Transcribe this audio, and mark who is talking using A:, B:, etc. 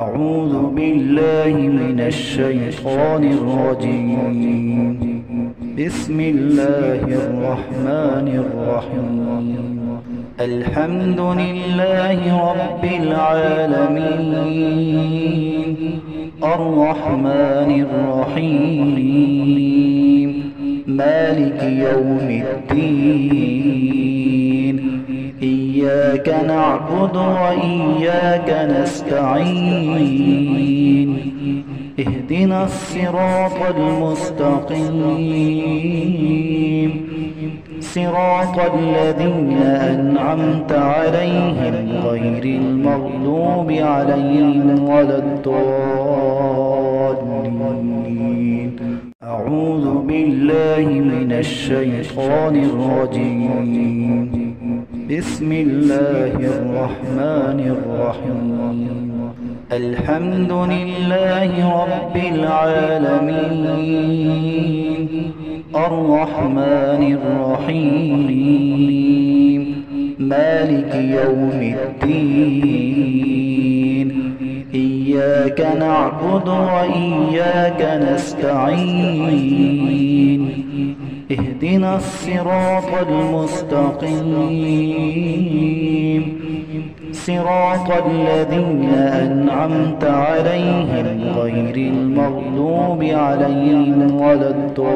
A: أعوذ بالله من الشيطان الرجيم. بسم الله الرحمن الرحيم. الحمد لله رب العالمين، الرحمن الرحيم، مالك يوم الدين. إياك نعبد وإياك نستعين. اهدنا الصراط المستقيم، صراط الذين أنعمت عليهم غير المغضوب عليهم ولا الضالين. أعوذ بالله من الشيطان الرجيم. بسم الله الرحمن الرحيم. الحمد لله رب العالمين، الرحمن الرحيم، مالك يوم الدين. إياك نعبد وإياك نستعين. اهدنا الصراط المستقيم، صراط الذين أنعمت عليهم غير المغضوب عليهم ولا الضالين.